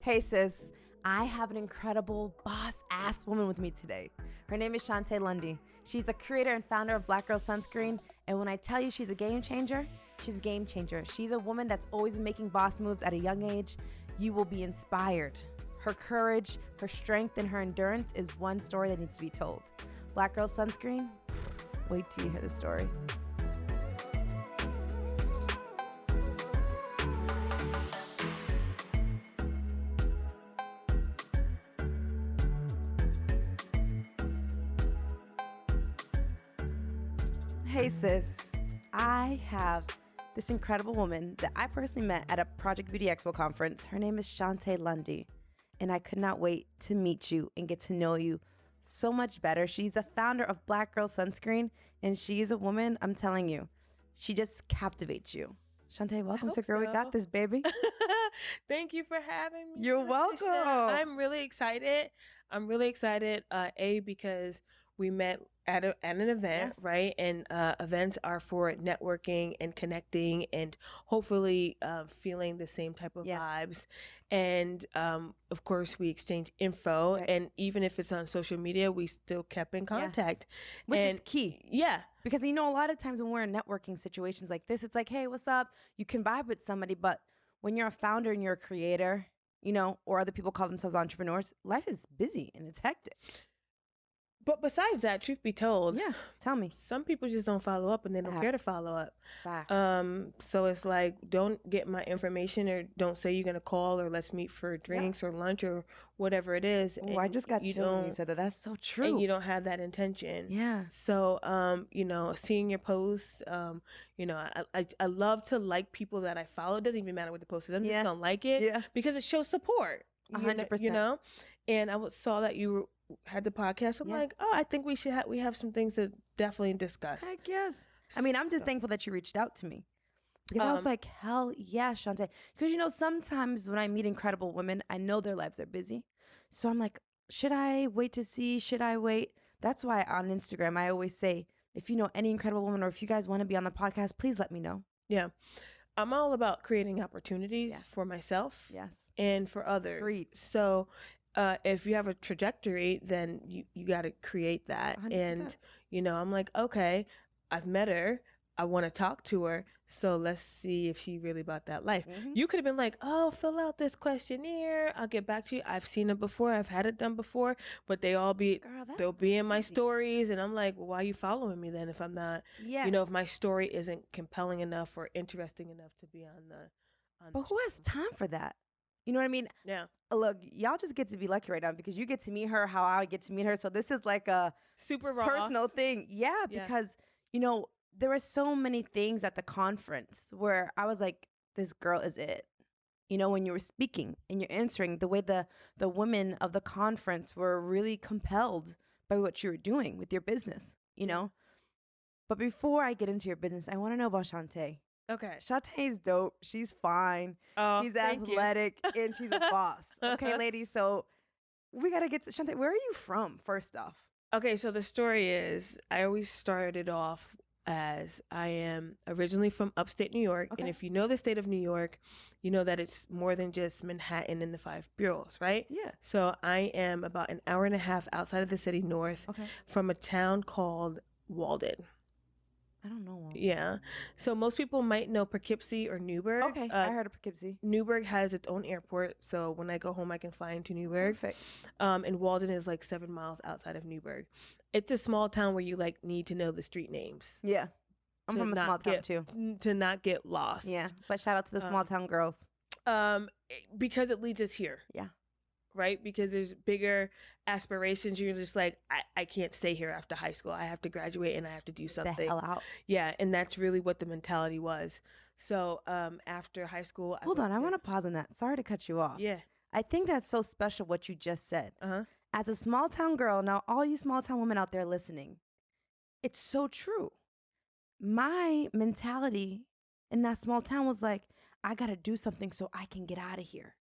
Hey sis, I have an incredible boss-ass woman with me today. Her name is Shontay Lundy. She's the creator and founder of Black Girl Sunscreen, and when I tell you she's a game changer, she's a game changer. She's a woman that's always been making boss moves at a young age. You will be inspired. Her courage, her strength, and her endurance is one story that needs to be told. Black Girl Sunscreen? Wait till you hear the story. Hey sis, I have this incredible woman that I personally met at a Project Beauty Expo conference. Her name is Shontay Lundy, and I could not wait to meet you and get to know you so much better. She's the founder of Black Girl Sunscreen, and she's a woman, I'm telling you, she just captivates you. Shontay, welcome to Girl We Got This, baby. Thank you for having me. You're welcome. I'm really excited. Because we met at an event, Yes. right? And events are for networking and connecting and hopefully feeling the same type of vibes. And of course, we exchange info. Right. And even if it's on social media, we still kept in contact. Which is key. Yeah. Because, you know, a lot of times when we're in networking situations like this, it's like, hey, what's up? You can vibe with somebody. But when you're a founder and you're a creator, you know, or other people call themselves entrepreneurs, life is busy and it's hectic. But besides that, truth be told, Yeah, tell me. some people just don't follow up and they don't care to follow up. Fact. So it's like, don't get my information or don't say you're going to call or let's meet for drinks or lunch or whatever it is. Oh, I just got chills when you said that. That's so true. And you don't have that intention. Yeah. So, you know, seeing your posts, you know, I love to like people that I follow. It doesn't even matter what the post is. I'm just going to like it because it shows support. 100%. You know, and I saw that you had the podcast. I'm like, oh, I think we have some things to definitely discuss. Heck yes. I mean, I'm just thankful that you reached out to me. Because I was like, hell yeah, Shontay. Because, you know, sometimes when I meet incredible women, I know their lives are busy. So I'm like, should I wait to see? Should I wait? That's why on Instagram, I always say, if you know any incredible woman or if you guys want to be on the podcast, please let me know. Yeah. I'm all about creating opportunities for myself and for others. Agreed. So if you have a trajectory, then you got to create that. 100%. And, you know, I'm like, okay, I've met her. I want to talk to her. So let's see if she really about that life. Mm-hmm. You could have been like, oh, fill out this questionnaire. I'll get back to you. I've seen it before. I've had it done before. But they'll be in my stories. And I'm like, well, why are you following me then if I'm not, you know, if my story isn't compelling enough or interesting enough to be on the But who has time for that? You know what I mean? Yeah. Look, y'all just get to be lucky right now because you get to meet her how I get to meet her. So this is like a super raw personal thing. Yeah, because, you know, there were so many things at the conference where I was like, this girl is it. You know, when you were speaking and you're answering, the way the women of the conference were really compelled by what you were doing with your business, you know? But before I get into your business, I want to know about Shontay. Okay. Shontay's dope. She's fine. Oh, she's athletic and she's a boss. Okay, ladies. So we got to get to Shontay. Where are you from, first off? Okay, so the story is I always started off as I am originally from upstate New York. Okay. And if you know the state of New York, you know that it's more than just Manhattan and the 5 boroughs, right? Yeah. So I am about an hour and a half outside of the city north from a town called Walden. I don't know one. Yeah. So most people might know Poughkeepsie or Newburgh. Okay, I heard of Poughkeepsie. Newburgh has its own airport. So when I go home, I can fly into Newburgh. Perfect. And Walden is like 7 miles outside of Newburgh. It's a small town where you like need to know the street names. Yeah. I'm from a small town too. To not get lost. Yeah. But shout out to the small town girls. Because it leads us here. Yeah. Right? Because there's bigger aspirations. You're just like, I can't stay here after high school. I have to graduate and I have to do something. The hell out. Yeah. And that's really what the mentality was. So after high school. Hold on. I want to pause on that. Sorry to cut you off. Yeah. I think that's so special what you just said. Uh-huh. As a small town girl, now all you small town women out there listening, it's so true. My mentality in that small town was like, I got to do something so I can get out of here.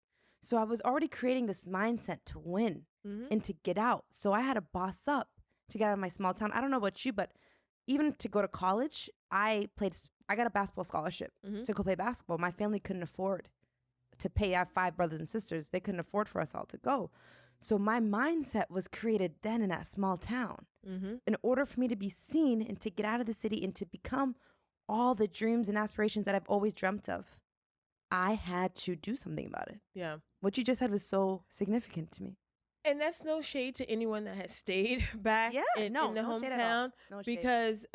So I was already creating this mindset to win and to get out. So I had to boss up to get out of my small town. I don't know about you, but even to go to college, I got a basketball scholarship to go play basketball. My family couldn't afford to pay. I have 5 brothers and sisters. They couldn't afford for us all to go. So my mindset was created then in that small town. In order for me to be seen and to get out of the city and to become all the dreams and aspirations that I've always dreamt of, I had to do something about it. Yeah. What you just said was so significant to me. And that's no shade to anyone that has stayed back in the hometown, because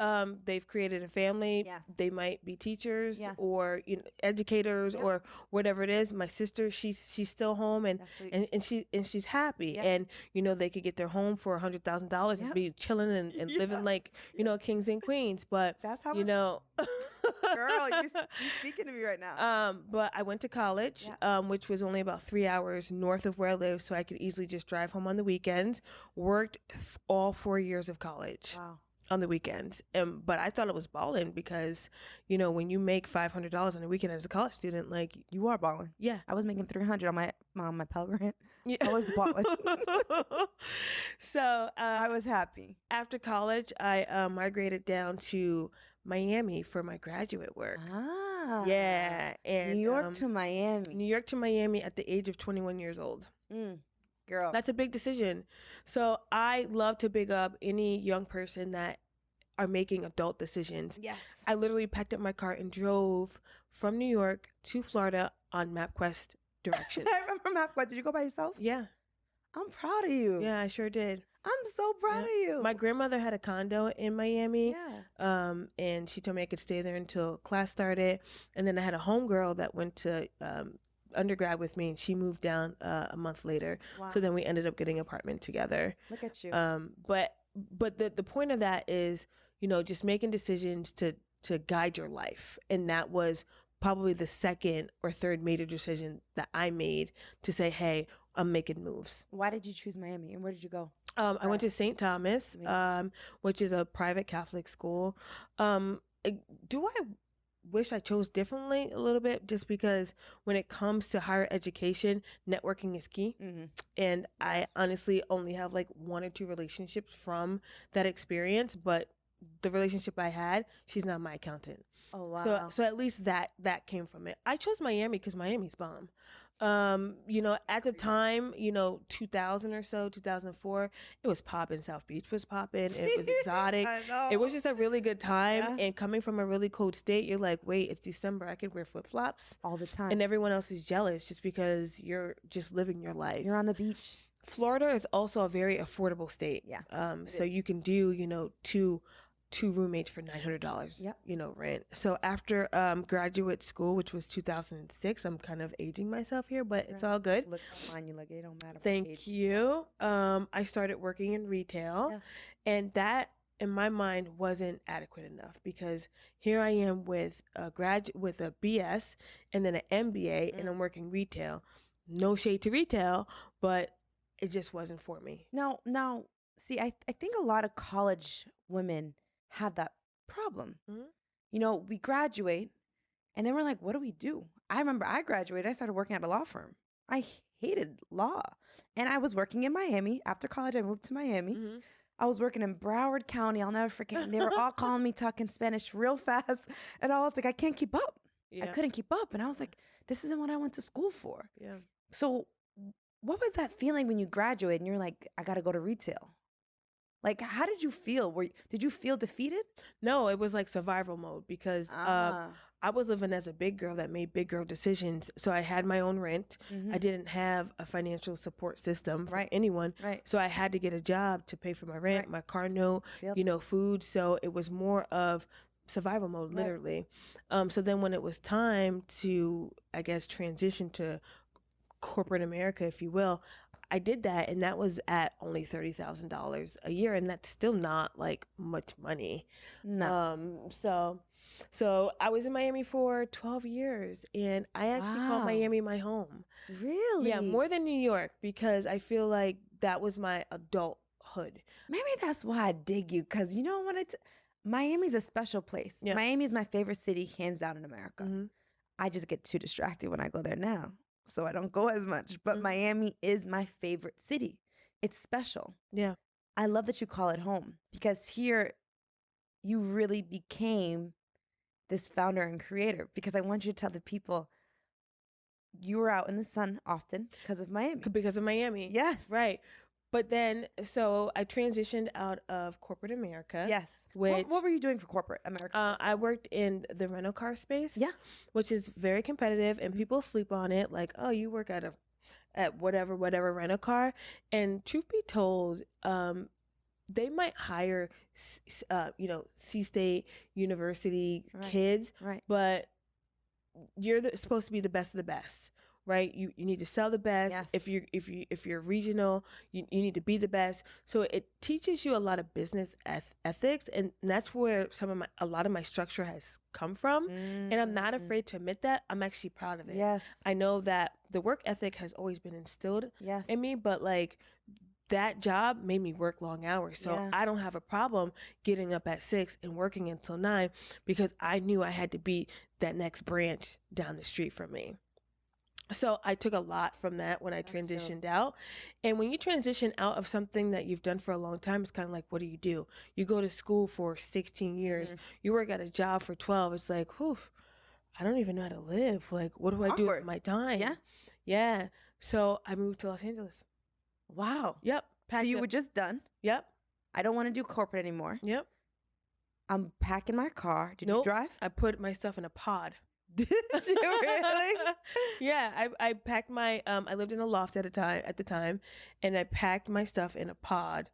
they've created a family. Yes. They might be teachers or educators or whatever it is. My sister, she's still home and she's happy. And they could get their home for $100,000 and be chilling and living like kings and queens. But that's how girl, you're speaking to me right now. But I went to college, which was only about 3 hours north of where I live, so I could easily just drive home on the weekends. Worked all 4 years of college on the weekends. But I thought it was balling because, when you make $500 on a weekend as a college student, like, you are balling. Yeah. I was making $300 on my Pell Grant. Yeah. I was balling. So I was happy. After college, I migrated down to Miami for my graduate work. Yeah. And New York to Miami. New York to Miami at the age of 21 years old. Girl. That's a big decision. So I love to big up any young person that are making adult decisions. Yes. I literally packed up my car and drove from New York to Florida on MapQuest directions. I remember MapQuest. Did you go by yourself? Yeah. I'm proud of you. Yeah, I sure did. I'm so proud of you. My grandmother had a condo in Miami. And she told me I could stay there until class started. And then I had a homegirl that went to undergrad with me, and she moved down a month later. Wow. So then we ended up getting an apartment together. Look at you. But the point of that is, just making decisions to guide your life. And that was probably the second or third major decision that I made to say, hey, I'm making moves. Why did you choose Miami, and where did you go? I went to St. Thomas, which is a private Catholic school. Do I wish I chose differently a little bit, just because when it comes to higher education, networking is key. And I honestly only have like 1 or 2 relationships from that experience, but the relationship I had, she's not my accountant. Oh, wow. So at least that came from it. I chose Miami because Miami's bomb. At the time, 2000 or so, 2004, it was popping. South Beach was popping. It was exotic. I know. It was just a really good time. And coming from a really cold state, you're like, wait, it's December. I can wear flip-flops all the time. And everyone else is jealous just because you're just living your life. You're on the beach. Florida is also a very affordable state. Yeah. So you can do, two roommates for $900, rent. So after graduate school, which was 2006, I'm kind of aging myself here, but it's all good. Look how fine you look. It don't matter. Thank you. I started working in retail, and that in my mind wasn't adequate enough, because here I am with a BS and then an MBA, and I'm working retail. No shade to retail, but it just wasn't for me. Now, see, I think a lot of college women have that problem. We graduate and then we're like, what do we do? I remember I graduated, I started working at a law firm. I hated law. And I was working in Miami. After college, I moved to Miami. I was working in Broward County. I'll never forget. And they were all calling me talking Spanish real fast. And I was like, I can't keep up. I couldn't keep up. And I was like, this isn't what I went to school for. So what was that feeling when you graduated and you're like, I got to go to retail? Like, how did you feel? Did you feel defeated? No, it was like survival mode, because I was living as a big girl that made big girl decisions. So I had my own rent. I didn't have a financial support system for anyone. So I had to get a job to pay for my rent, my car note, food. So it was more of survival mode, literally. So then when it was time to, I guess, transition to corporate America, if you will, I did that, and that was at only $30,000 a year, and that's still not like much money. No. So I was in Miami for 12 years, and I actually called Miami my home. Really? Yeah, more than New York, because I feel like that was my adulthood. Maybe that's why I dig you, because Miami's a special place. Yeah. Miami is my favorite city, hands down, in America. I just get too distracted when I go there now, so I don't go as much. But Miami is my favorite city. It's special. Yeah. I love that you call it home, because here you really became this founder and creator, because I want you to tell the people you were out in the sun often because of Miami. Because of Miami. Yes. Right. But then, so I transitioned out of corporate America. Yes. Which, what were you doing for corporate America? I worked in the rental car space. Yeah. Which is very competitive, and people sleep on it. Like, oh, you work at whatever rental car. And truth be told, they might hire, C-State University kids, right? But you're supposed to be the best of the best, right? You need to sell the best. Yes. If you're regional, you need to be the best. So it teaches you a lot of business ethics, and that's where a lot of my structure has come from. And I'm not afraid to admit that. I'm actually proud of it. Yes. I know that the work ethic has always been instilled in me, but like, that job made me work long hours. So I don't have a problem getting up at 6 and working until 9 because I knew I had to be that next branch down the street from me. So I took a lot from that when I transitioned out. And when you transition out of something that you've done for a long time, it's kind of like, what do? You go to school for 16 years. You work at a job for 12. It's like, whew, I don't even know how to live. Like, what do I do with my time? Yeah. Yeah. So I moved to Los Angeles. Wow. Yep. So you were just done. Yep. I don't want to do corporate anymore. Yep. I'm packing my car. Did you drive? I put my stuff in a pod. Did you really? Yeah. I packed my I lived in a loft at the time, and I packed my stuff in a pod.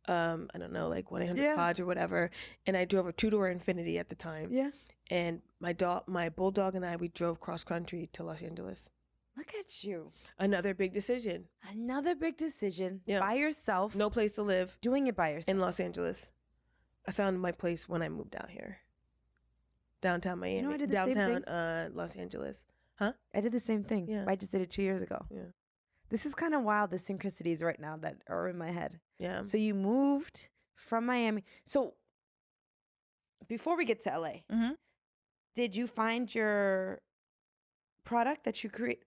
I don't know, like 1-800 pods or whatever. And I drove a 2-door Infiniti at the time. Yeah. And my bulldog and we drove cross country to Los Angeles. Look at you. Another big decision. By yourself. No place to live. Doing it by yourself. In Los Angeles. I found my place when I moved out here. Downtown Miami. You know, I did the same thing. Los Angeles. Huh? I did the same thing. Yeah. I just did it 2 years ago. Yeah. This is kind of wild, the synchronicities right now that are in my head. Yeah. So you moved from Miami. So before we get to LA, did you find your product that you create?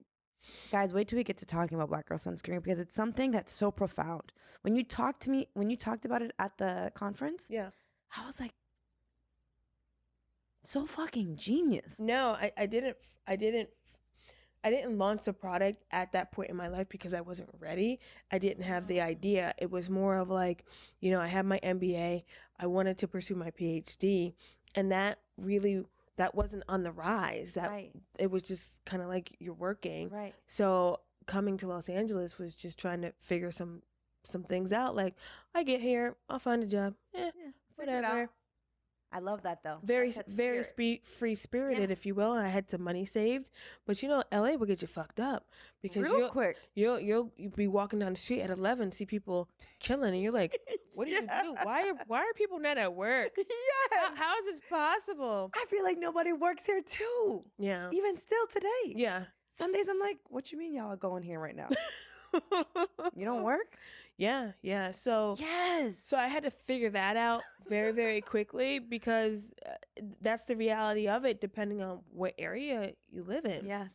Guys, wait till we get to talking about Black Girl Sunscreen because it's something that's so profound. When you talked about it at the conference, I was like, so fucking genius. No, I didn't launch the product at that point in my life because I wasn't ready. I didn't have the idea. It was more of like, I had my MBA. I wanted to pursue my PhD, and that wasn't on the rise. It was just kind of like you're working. Right. So coming to Los Angeles was just trying to figure some things out. Like, I get here, I'll find a job. Whatever. I love that though. Very free spirited, if you will. And I had some money saved, but LA will get you fucked up because quick. You'll be walking down the street at 11, see people chilling, and you're like, "What do you do? Why are people not at work? Yeah, how is this possible?" I feel like nobody works here too. Yeah, even still today. Yeah, Sundays I'm like, "What you mean y'all are going here right now? You don't work?" Yeah. So So I had to figure that out very, very quickly because that's the reality of it, depending on what area you live in. Yes.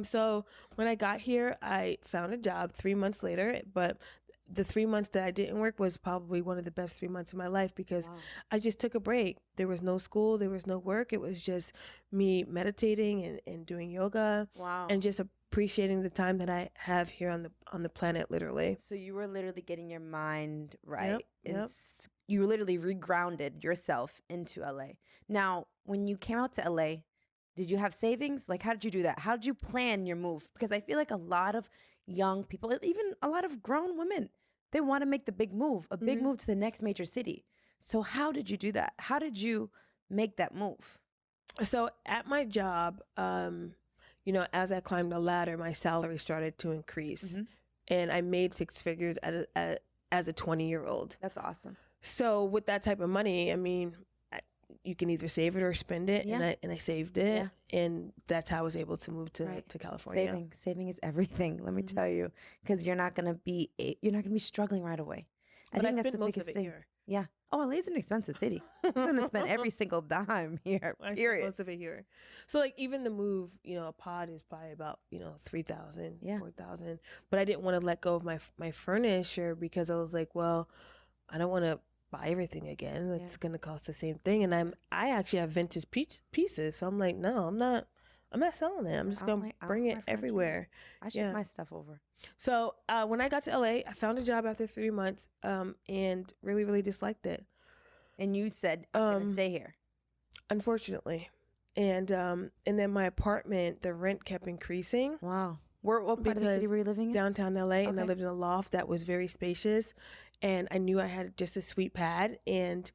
So when I got here, I found a job 3 months later, but the 3 months that I didn't work was probably one of the best 3 months of my life because I just took a break. There was no school, there was no work. It was just me meditating and doing yoga. Wow. And just appreciating the time that I have here on the planet, literally. So you were literally getting your mind right. Yep. You literally regrounded yourself into LA. Now, when you came out to LA, did you have savings? Like, how did you do that? How did you plan your move? Because I feel like a lot of young people, even a lot of grown women, they want to make the big move, big move to the next major city. So how did you do that? How did you make that move? So at my job, as I climbed the ladder, my salary started to increase, and I made 6 figures as a 20-year-old. That's awesome. So with that type of money, I mean, you can either save it or spend it, and I saved it, and that's how I was able to move to California. Saving is everything. Let me tell you, because you're not gonna be struggling right away. I think that's the biggest thing. Here. Yeah. Oh, LA is an expensive city. You're gonna spend every single dime here. Period. Most of it here. So like even the move, a pod is probably about $3,000, $4,000. But I didn't want to let go of my furniture because I was like, well, I don't want to buy everything again. It's gonna cost the same thing. And I actually have vintage pieces. So I'm like, no, I'm I'm not selling it. I'm just going to bring it everywhere. I ship my stuff over. So when I got to LA, I found a job after 3 months and really, really disliked it. And you said, I'm going to stay here. Unfortunately. And then my apartment, the rent kept increasing. Wow. What part of the city were you living in? Downtown LA. Okay. And I lived in a loft that was very spacious. And I knew I had just a sweet pad. And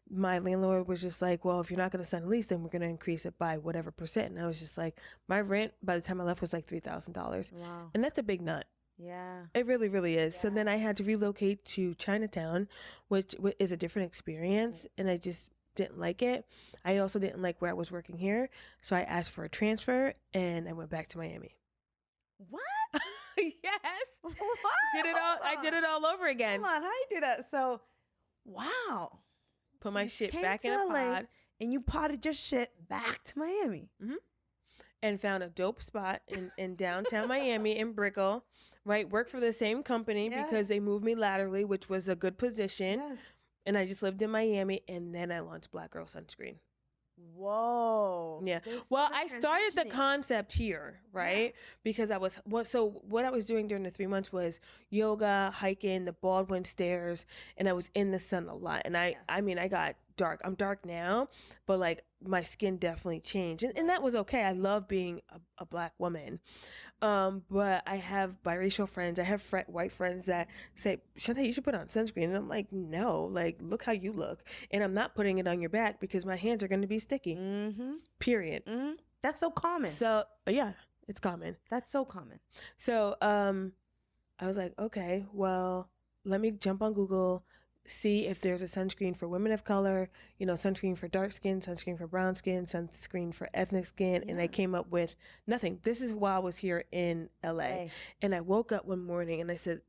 my landlord was just like, well, if you're not going to sign a lease, then we're going to increase it by whatever percent. And I was just like, my rent by the time I left was like $3,000. Wow. And that's a big nut. Yeah. It really, really is. Yeah. So then I had to relocate to Chinatown, which is a different experience. And I just didn't like it. I also didn't like where I was working here. So I asked for a transfer and I went back to Miami. What? Yes. What? I did it all over again. Hold on. How you do that? So, wow. Put my shit back in a pod. And you potted your shit back to Miami. Mm-hmm. And found a dope spot in downtown Miami in Brickell. Right? Worked for the same company because they moved me laterally, which was a good position. Yes. And I just lived in Miami, and then I launched Black Girl Sunscreen. Whoa. Yeah. Well, I started the concept here, right? Because what I was doing during the 3 months was yoga, hiking, the Baldwin Stairs, and I was in the sun a lot. And I mean, I got dark. I'm dark now, but like my skin definitely changed. And that was okay. I love being a Black woman. But I have biracial friends. I have white friends that say, Shontay, you should put on sunscreen. And I'm like, no, like, look how you look. And I'm not putting it on your back because my hands are going to be sticky. Mm-hmm. Period. Mm-hmm. That's so common. So, yeah, it's common. That's so common. So, I was like, okay, well, let me jump on Google, see if there's a sunscreen for women of color, sunscreen for dark skin, sunscreen for brown skin, sunscreen for ethnic skin. Yeah. And I came up with nothing. This is while I was here in LA. And I woke up one morning and I said,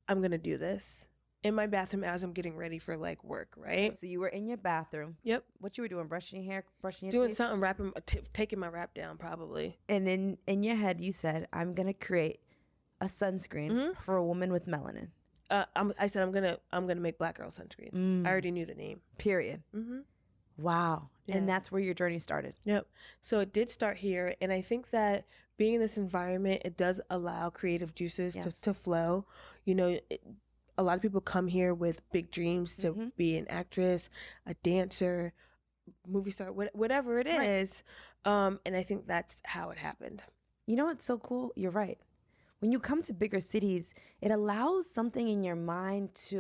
I'm going to do this in my bathroom as I'm getting ready for like work. Right. So you were in your bathroom. Yep. What you were doing? Brushing your hair, brushing your doing teeth? Something, taking my wrap down probably. And in your head, you said, I'm going to create a sunscreen for a woman with melanin. I said I'm gonna make Black Girl Sunscreen. I already knew the name. Period. Mm-hmm. Wow. Yeah. And that's where your journey started. Yep. So it did start here, and I think that being in this environment, it does allow creative juices to flow. A lot of people come here with big dreams to be an actress, a dancer, movie star, whatever it is. And I think that's how it happened. You know what's so cool? You're right. When you come to bigger cities, it allows something in your mind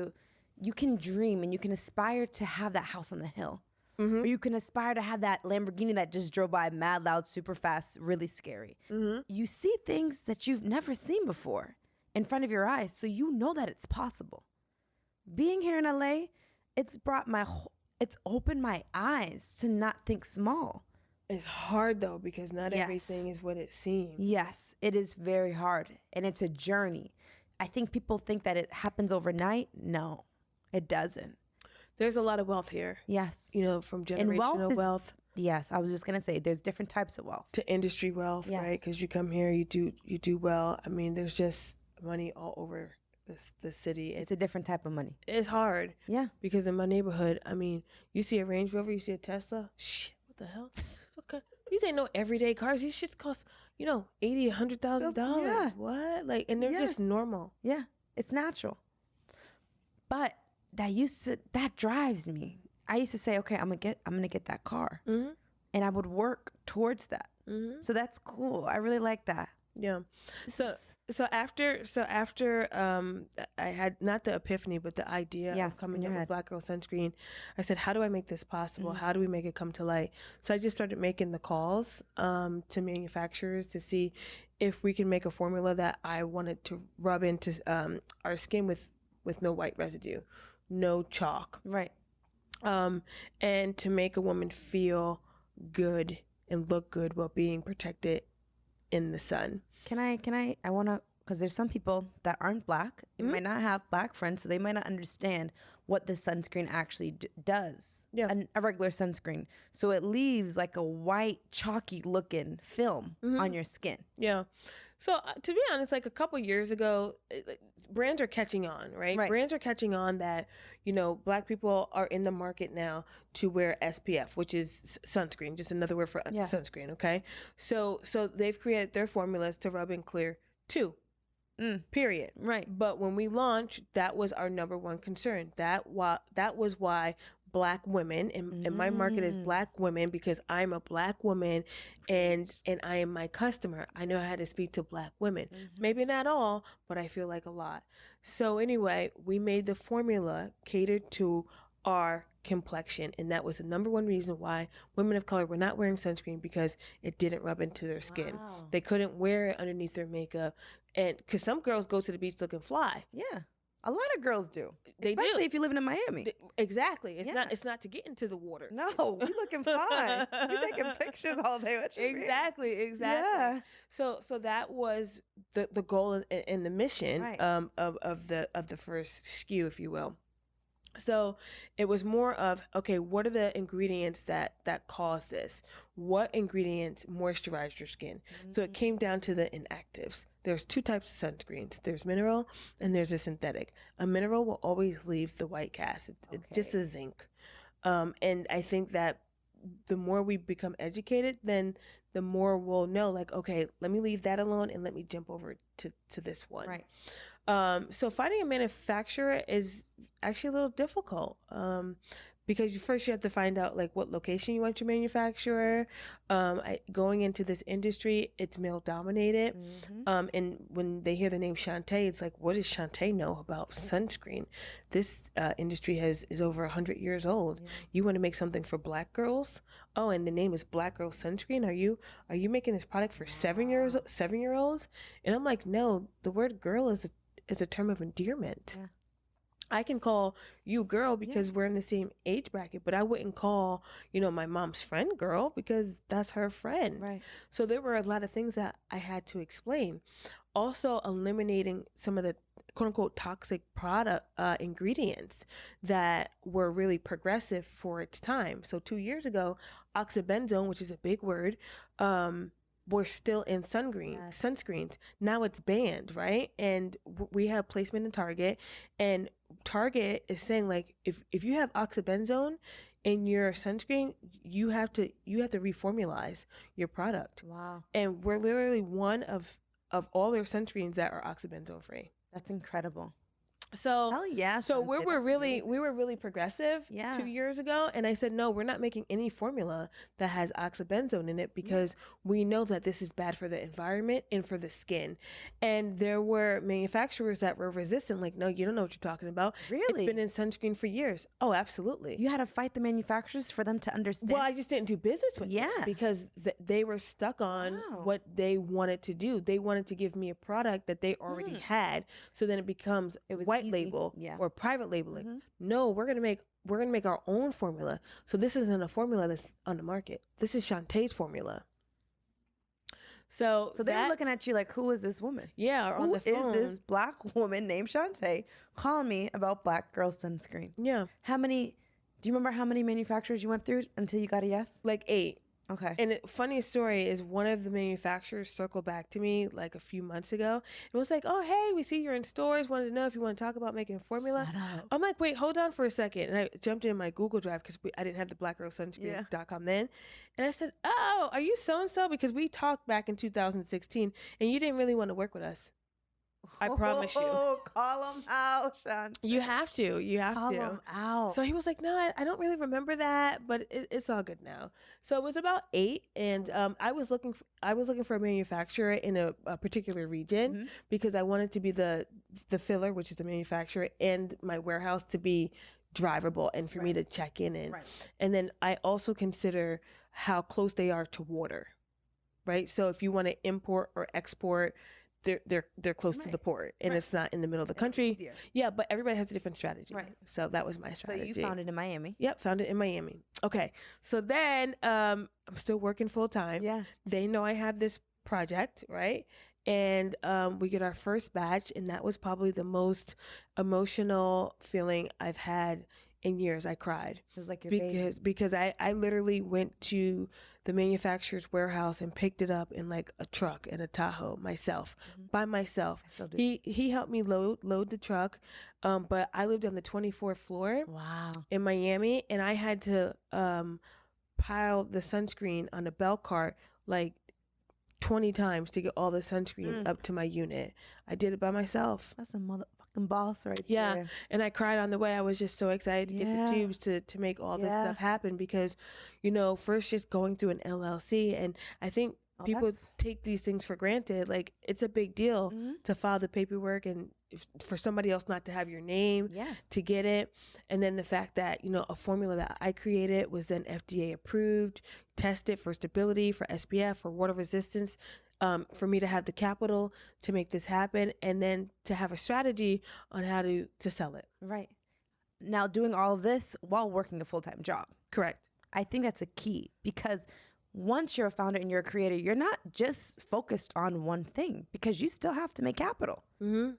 you can dream and you can aspire to have that house on the hill. Mm-hmm. Or you can aspire to have that Lamborghini that just drove by mad loud, super fast, really scary. Mm-hmm. You see things that you've never seen before in front of your eyes, so you know that it's possible. Being here in LA, it's opened my eyes to not think small. It's hard though, because not everything is what it seems. Yes, it is very hard, and it's a journey. I think people think that it happens overnight. No, it doesn't. There's a lot of wealth here. Yes. From generational wealth. Yes, I was just going to say there's different types of wealth. To industry wealth, right? Because you come here, you do well. I mean, there's just money all over the city. It's a different type of money. It's hard. Yeah. Because in my neighborhood, I mean, you see a Range Rover, you see a Tesla. Shit, what the hell? Okay. These ain't no everyday cars. These shits cost, $80,000, $100,000. Yeah. What? Like, and they're just normal. Yeah. It's natural. But that drives me. I used to say, okay, I'm gonna get that car. Mm-hmm. And I would work towards that. Mm-hmm. So that's cool. I really like that. Yeah. So after I had not the epiphany, but the idea of coming up with Black Girl Sunscreen, I said, how do I make this possible? Mm-hmm. How do we make it come to light? So I just started making the calls to manufacturers to see if we can make a formula that I wanted to rub into our skin with no white residue, no chalk. Right. And to make a woman feel good and look good while being protected in the sun. I want to because there's some people that aren't black, they might not have black friends, so they might not understand what the sunscreen actually does. Yeah. A regular sunscreen. So it leaves like a white, chalky looking film on your skin. Yeah. So to be honest, like a couple years ago, brands are catching on, right? Brands are catching on that, you know, black people are in the market now to wear SPF, which is sunscreen, just another word for sunscreen, okay? So they've created their formulas to rub and clear too. Period. Right. But when we launched, that was our number one concern. That was why black women, and my market is black women because I'm a black woman and I am my customer. I know how to speak to black women. Maybe not all, but I feel like a lot. So anyway, we made the formula catered to our complexion, and that was the number one reason why women of color were not wearing sunscreen, because it didn't rub into their skin. They couldn't wear it underneath their makeup, and because some girls go to the beach looking fly. Yeah, a lot of girls do. Especially if you're living in Miami. Exactly. It's not to get into the water. No, you looking fine. You taking pictures all day. What you Exactly. Yeah. So that was the goal and the mission of the first SKU, if you will. So it was more of, okay, what are the ingredients that cause this? What ingredients moisturize your skin? So it came down to the inactives. There's two types of sunscreens. There's mineral and there's a synthetic. A mineral will always leave the white cast. It's just a zinc. And I think that the more we become educated, then the more we'll know, like, okay, let me leave that alone and let me jump over to this one. Right. So finding a manufacturer is actually a little difficult, because you have to find out like what location you want your manufacturer. Going into this industry, it's male dominated. And when they hear the name Shontay, it's like, what does Shontay know about sunscreen? This industry is over 100 years old. You want to make something for black girls? Oh, and the name is Black Girl Sunscreen. Are you making this product for 7-year-olds? And I'm like, no, the word girl is a term of endearment. Yeah. I can call you girl because we're in the same age bracket, but I wouldn't call, my mom's friend girl because that's her friend. Right. So there were a lot of things that I had to explain. Also eliminating some of the quote unquote toxic product ingredients that were really progressive for its time. So 2 years ago, oxybenzone, which is a big word, we're still in sunscreens. Now it's banned, right? And we have placement in Target, and Target is saying like, if you have oxybenzone in your sunscreen, you have to reformulize your product. Wow. And we're literally one of all their sunscreens that are oxybenzone free. That's incredible. So hell yeah. So we were really progressive 2 years ago, and I said, no, we're not making any formula that has oxybenzone in it because we know that this is bad for the environment and for the skin. And there were manufacturers that were resistant, like, no, you don't know what you're talking about. Really? It's been in sunscreen for years. Oh, absolutely. You had to fight the manufacturers for them to understand. Well, I just didn't do business with them because they were stuck on what they wanted to do. They wanted to give me a product that they already had, so then it becomes white label or private labeling. No, we're gonna make our own formula. So this isn't a formula that's on the market. This is Shontay's formula. So they were looking at you like, who is this woman? Yeah, or on the phone. Who is this black woman named Shontay calling me about Black Girl Sunscreen? Yeah. Do you remember how many manufacturers you went through until you got a yes? Like 8. Okay. And funny story is one of the manufacturers circled back to me like a few months ago. It was like, oh, hey, we see you're in stores. Wanted to know if you want to talk about making a formula. Shut up. I'm like, wait, hold on for a second. And I jumped in my Google Drive because I didn't have the blackgirlsunscreen.com then. And I said, oh, are you so-and-so? Because we talked back in 2016 and you didn't really want to work with us. I promise you. Oh, call him out, Shontay. You have to. Call him out. So he was like, no, I don't really remember that, but it's all good now. So it was about 8, and I was looking for a manufacturer in a particular region because I wanted to be the filler, which is the manufacturer, and my warehouse to be drivable and for me to check in. And then I also consider how close they are to water, right? So if you want to import or export, they're close to the port, and it's not in the middle of the country. Yeah, but everybody has a different strategy. Right. So that was my strategy. So you found it in Miami. Yep, found it in Miami. Okay. So then I'm still working full time. Yeah. They know I have this project, right? And we get our first batch, and that was probably the most emotional feeling I've had in years. I cried. It was like your baby. Because I literally went to the manufacturer's warehouse and picked it up in like a truck and a Tahoe myself, by myself. He helped me load the truck, but I lived on the 24th floor. Wow. In Miami, and I had to pile the sunscreen on a belt cart like 20 times to get all the sunscreen up to my unit. I did it by myself. That's a motherfucking boss right there. Yeah. And I cried on the way. I was just so excited to get the tubes to make all this stuff happen because, you know, first just going through an LLC. And I think people take these things for granted. Like, it's a big deal to file the paperwork and for somebody else not to have your name to get it. And then the fact that, you know, a formula that I created was then FDA approved, tested for stability, for SPF, for water resistance, for me to have the capital to make this happen, and then to have a strategy on how to sell it. Right. Now, doing all of this while working a full-time job. Correct. I think that's a key because once you're a founder and you're a creator, you're not just focused on one thing because you still have to make capital. Mm-hmm.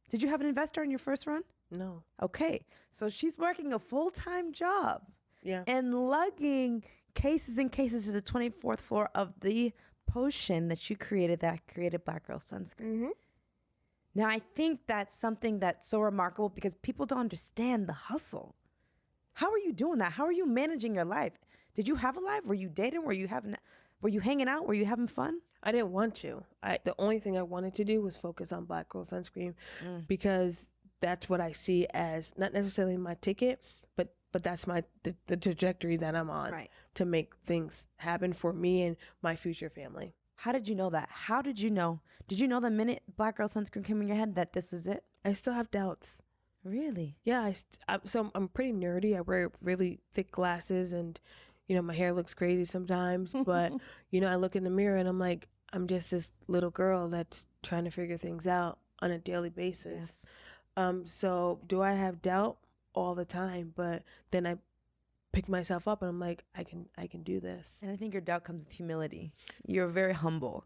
Did you have an investor in your first run? No. Okay. So she's working a full-time job. Yeah. And lugging cases and cases to the 24th floor of the potion that you created that created Black Girl Sunscreen. Mm-hmm. Now, I think that's something that's so remarkable because people don't understand the hustle. How are you doing that? How are you managing your life? Did you have a life? Were you dating? Were you hanging out? Were you having fun? I didn't want to. The only thing I wanted to do was focus on Black Girl Sunscreen because that's what I see as not necessarily my ticket, but that's the trajectory that I'm on to make things happen for me and my future family. How did you know that? How did you know? Did you know the minute Black Girl Sunscreen came in your head that this is it? I still have doubts. Really? Yeah. So I'm pretty nerdy. I wear really thick glasses and, you know, my hair looks crazy sometimes, but, you know, I look in the mirror and I'm like, I'm just this little girl that's trying to figure things out on a daily basis. Yes. So do I have doubt? All the time, but then I pick myself up and I'm like, I can do this. And I think your doubt comes with humility. You're very humble.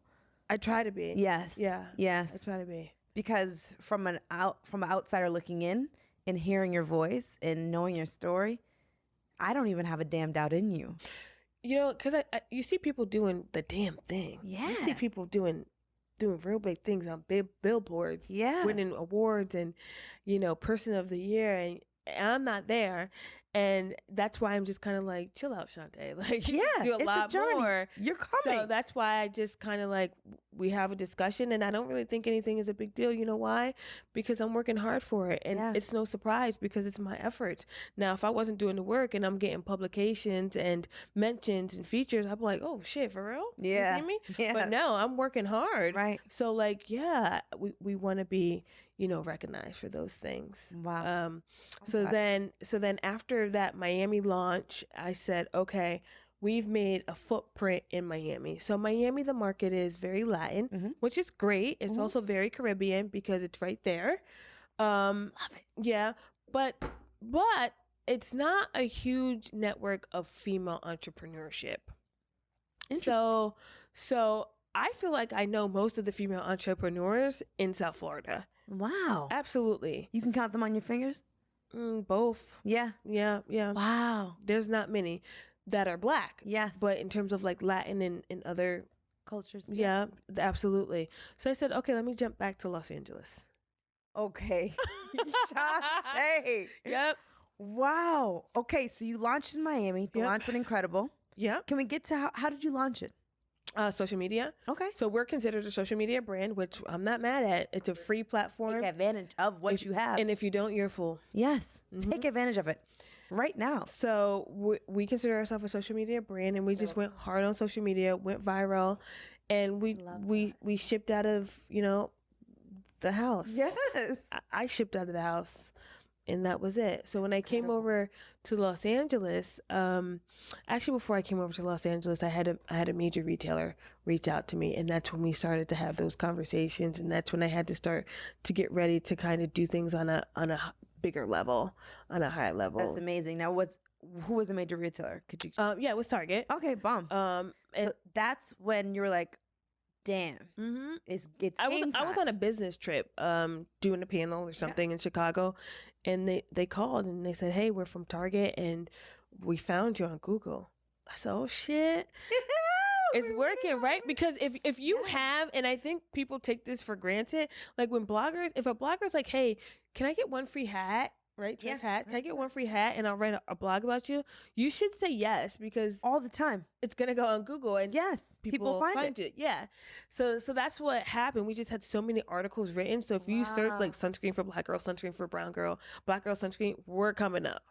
I try to be. Yes. Yeah. Yes. I try to be. Because from an outsider looking in and hearing your voice and knowing your story, I don't even have a damn doubt in you. You know, because you see people doing the damn thing. Yeah. You see people doing real big things on billboards. Yeah. Winning awards and, you know, person of the year, and I'm not there. And that's why I'm just kind of like, chill out, Shontay. Like, you do a lot more. You're coming. So that's why I just kind of like, we have a discussion and I don't really think anything is a big deal. You know why? Because I'm working hard for it. And it's no surprise because it's my efforts. Now, if I wasn't doing the work and I'm getting publications and mentions and features, I'd be like, oh shit, for real? Yeah. You see me? Yeah. But no, I'm working hard. Right. So like, yeah, we want to be, you know, recognized for those things. Wow. So then after that Miami launch, I said, okay, we've made a footprint in Miami. So Miami, the market is very Latin, which is great. It's also very Caribbean because it's right there. Love it. Yeah. But it's not a huge network of female entrepreneurship. So I feel like I know most of the female entrepreneurs in South Florida. Wow. Absolutely. You can count them on your fingers? Both. Yeah. Yeah. Wow. There's not many that are Black. Yes. But in terms of like Latin and other cultures. Yeah, absolutely. So I said, okay, let me jump back to Los Angeles. Okay. Shontay. Yep. Wow. Okay, so you launched in Miami. The launch went incredible. Yeah. Can we get to how did you launch it? Social media. Okay. So we're considered a social media brand, which I'm not mad at. It's a free platform. Take advantage of what you have. And if you don't, you're a fool. Yes. Take advantage of it right now. So we consider ourselves a social media brand, and we just went hard on social media, went viral, and we shipped out of, you know, the house. Yes. I shipped out of the house. And that was it. So when I came over to Los Angeles, actually before I came over to Los Angeles, I had a major retailer reach out to me, and that's when we started to have those conversations, and that's when I had to start to get ready to kind of do things on a bigger level, on a higher level. That's amazing. Now, who was a major retailer? Could you? Yeah, it was Target. Okay, bomb. And so that's when you were like, Damn. Mm-hmm. It's I was on a business trip, doing a panel or something in Chicago, and they called and they said, "Hey, we're from Target and we found you on Google." I said, "Oh shit." It's working, right? Because if you have, and I think people take this for granted, like when bloggers, if a blogger's like, "Hey, can I get one free hat?" Right? Dress hat. Can I get one free hat and I'll write a blog about you? You should say yes, because all the time it's gonna go on Google and people find it. Yeah. So that's what happened. We just had so many articles written. So if you search like sunscreen for black girl, sunscreen for brown girl, black girl sunscreen, we're coming up.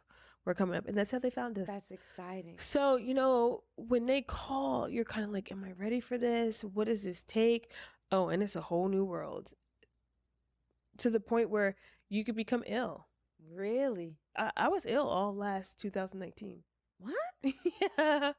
And that's how they found us. That's exciting. So, when they call, you're kind of like, am I ready for this? What does this take? Oh, and it's a whole new world, to the point where you could become ill. Really? I was ill all last 2019. What?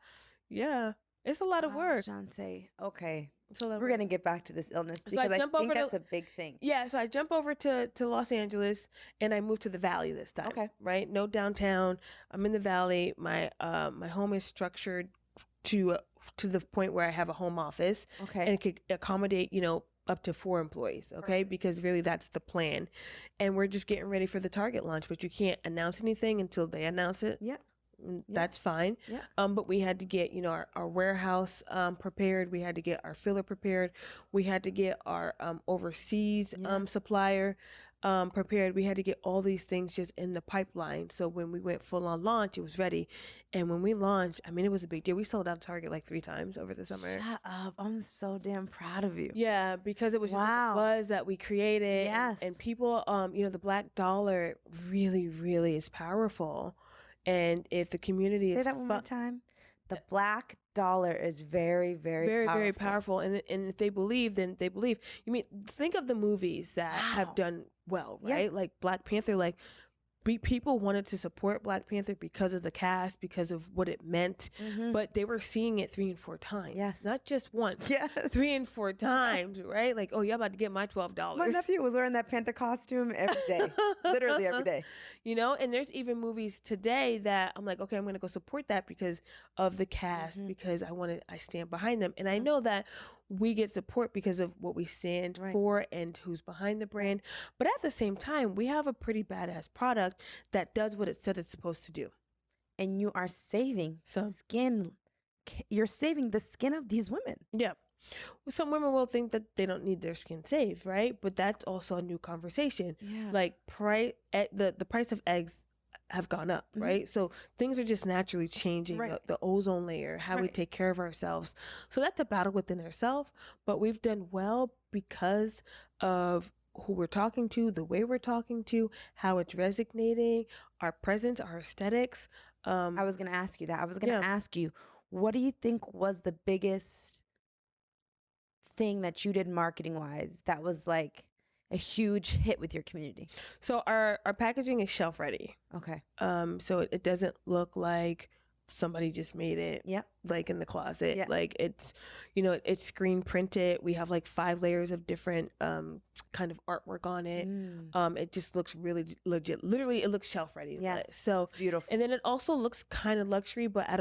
Yeah. It's a lot of work. Shontay. Okay. We're going to get back to this illness, because I think that's a big thing. Yeah. So I jump over to Los Angeles and I moved to the Valley this time. Okay. Right? No downtown. I'm in the Valley. My home is structured to the point where I have a home office. Okay. And it could accommodate, up to 4 employees. Okay. Because really that's the plan. And we're just getting ready for the Target launch, but you can't announce anything until they announce it. Yeah. That's fine. Yeah. But we had to get, our warehouse prepared. We had to get our filler prepared. We had to get our overseas supplier prepared. We had to get all these things just in the pipeline. So when we went full on launch, it was ready. And when we launched, I mean, it was a big deal. We sold out Target like 3 times over the summer. Shut up. I'm so damn proud of you. Yeah, because it was just a buzz that we created. Yes. And people, the black dollar really, really is powerful. And if the community Say that one more time. The black dollar is very, very, very, powerful. very powerful. And if they believe, then they believe. You mean, think of the movies that have done well, right? Yeah. Like Black Panther, people wanted to support Black Panther because of the cast, because of what it meant, but they were seeing it 3 and 4 times. Yes. Not just once. Yeah. 3 and 4 times, right? Like, oh, you're about to get my $12. My nephew was wearing that Panther costume every day. Literally every day. And there's even movies today that I'm like, okay, I'm going to go support that because of the cast, because I stand behind them. And I know that we get support because of what we stand for and who's behind the brand. But at the same time, we have a pretty badass product that does what it said it's supposed to do. And you are saving skin. You're saving the skin of these women. Yeah. Some women will think that they don't need their skin saved, right? But that's also a new conversation. Yeah. Like the price of eggs have gone up, right? So things are just naturally changing, the ozone layer, how we take care of ourselves. So that's a battle within ourselves, but we've done well because of who we're talking to, the way we're talking to, how it's resonating, our presence, our aesthetics. I was going to ask you that. I was going to ask you, what do you think was the biggest thing that you did marketing wise that was like a huge hit with your community? So our packaging is shelf ready. Okay. So it doesn't look like somebody just made it like in the closet. Like it's it's screen printed. We have like 5 layers of different kind of artwork on it. It just looks really legit. Literally, it looks shelf ready. Yeah, so it's beautiful. And then it also looks kind of luxury, but at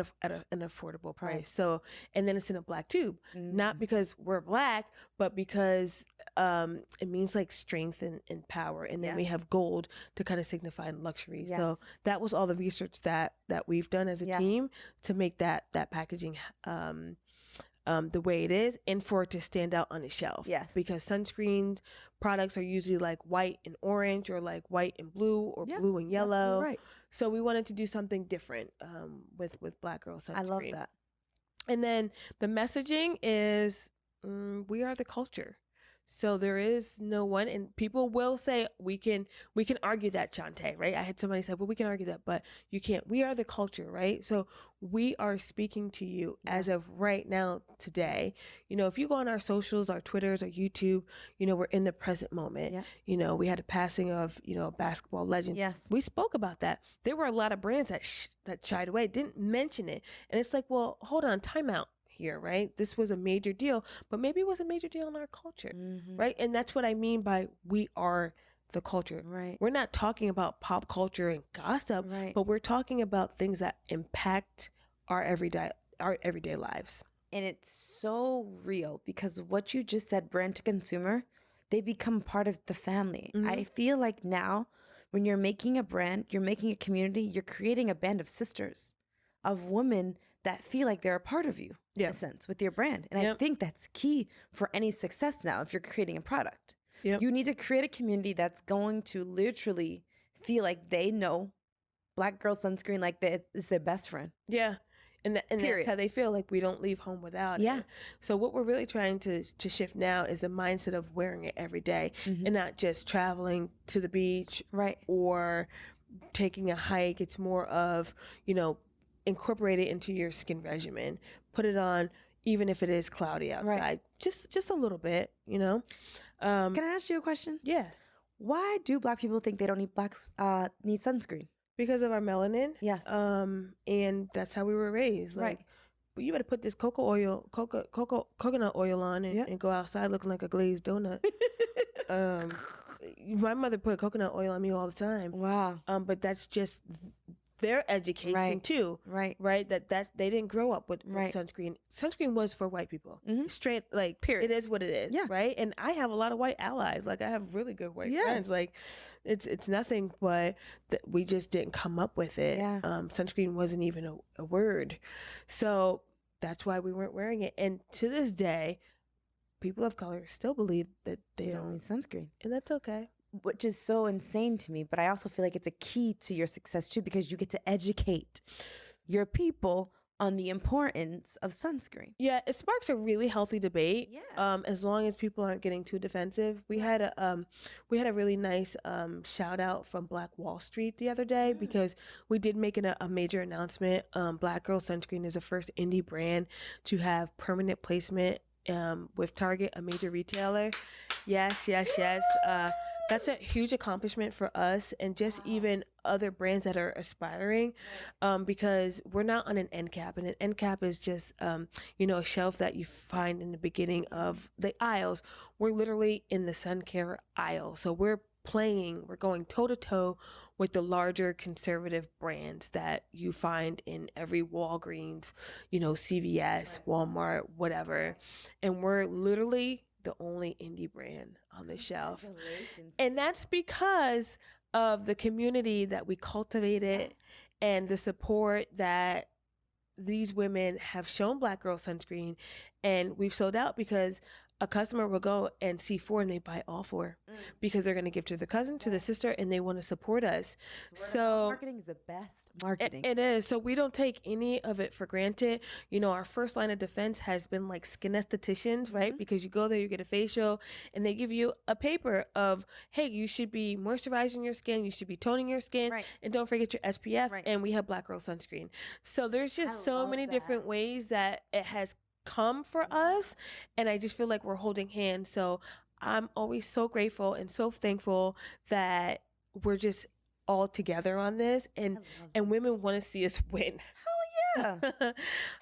an affordable price. Right. So, and then it's in a black tube, not because we're black, but because it means like strength and power. And then we have gold to kind of signify luxury. Yes. So that was all the research that we've done as a team to make that packaging the way it is, and for it to stand out on the shelf. Yes. Because sunscreen products are usually like white and orange, or like white and blue, or blue and yellow. Right. So we wanted to do something different with Black Girl Sunscreen. I love that. And then the messaging is we are the culture. So there is no one, and people will say we can argue that, Shontay, right? I had somebody say, well, we can argue that, but you can't. We are the culture, right? So we are speaking to you as of right now, today. If you go on our socials, our Twitters, our YouTube, we're in the present moment. Yeah. We had a passing of, a basketball legend. Yes. We spoke about that. There were a lot of brands that shied away, didn't mention it. And it's like, well, hold on, time out here, right? This was a major deal, but maybe it was a major deal in our culture, right? And that's what I mean by we are the culture. Right. We're not talking about pop culture and gossip, but we're talking about things that impact our everyday lives. And it's so real because what you just said, brand to consumer, they become part of the family. I feel like now when you're making a brand, you're making a community, you're creating a band of sisters, of women that feel like they're a part of you, in a sense, with your brand. And I think that's key for any success now if you're creating a product. You need to create a community that's going to literally feel like they know Black Girl Sunscreen like it's their best friend. Yeah. And that's how they feel, like we don't leave home without it. So what we're really trying to shift now is the mindset of wearing it every day and not just traveling to the beach or taking a hike. It's more of, incorporate it into your skin regimen. Put it on even if it is cloudy outside. Just a little bit, Can I ask you a question? Yeah. Why do Black people think they don't need sunscreen? Because of our melanin. Yes. And that's how we were raised. Like, well, you better put this coconut oil on and go outside looking like a glazed donut. My mother put coconut oil on me all the time. Wow. But that's just their education too. Right. That they didn't grow up with sunscreen. Sunscreen was for white people. Straight, like, period. It is what it is. Yeah. Right. And I have a lot of white allies. Like, I have really good white friends. Like, it's nothing, but we just didn't come up with it. Yeah. Sunscreen wasn't even a word. So that's why we weren't wearing it. And to this day, people of color still believe that they don't need sunscreen. And that's okay. Which is so insane to me. But I also feel like it's a key to your success too, because you get to educate your people on the importance of sunscreen. Yeah, it sparks a really healthy debate. Yeah. As long as people aren't getting too defensive. We had a really nice shout out from Black Wall Street the other day because we did make a major announcement. Black Girl Sunscreen is the first indie brand to have permanent placement with Target, a major retailer. Yes. That's a huge accomplishment for us and just even other brands that are aspiring because we're not on an end cap, and an end cap is just, a shelf that you find in the beginning of the aisles. We're literally in the sun care aisle. So we're going toe to toe with the larger conservative brands that you find in every Walgreens, CVS, Walmart, whatever. And we're literally the only indie brand on the shelf. And that's because of the community that we cultivated and the support that these women have shown Black Girl Sunscreen. And we've sold out because a customer will go and see 4 and they buy all 4 because they're going to give to the cousin, to the sister, and they want to support us. So marketing is the best marketing. It is. So we don't take any of it for granted. Our first line of defense has been like skin estheticians, right? Because you go there, you get a facial, and they give you a paper of, hey, you should be moisturizing your skin, you should be toning your skin, and don't forget your SPF. And we have Black Girl Sunscreen. So there's just so many different ways that it has come for us, and I just feel like we're holding hands. So I'm always so grateful and so thankful that we're just all together on this, and women want to see us win. Hell yeah.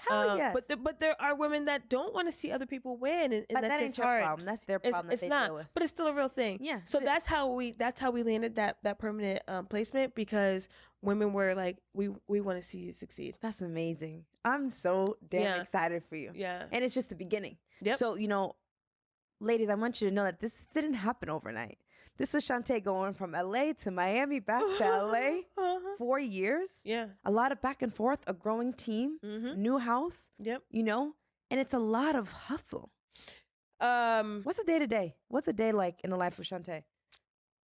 Hell yes. But there are women that don't want to see other people win, and but that's that just ain't your hard. problem. That's their problem. It's not, but it's still a real thing. Yeah. So that's how we landed that permanent placement, because women were like, we want to see you succeed. That's amazing. I'm so damn excited for you. Yeah. And it's just the beginning. Yep. So, ladies, I want you to know that this didn't happen overnight. This was Shontay going from LA to Miami, back to LA. 4 years. Yeah. A lot of back and forth, a growing team, new house. Yep. And it's a lot of hustle. What's a day to day? What's a day like in the life of Shontay?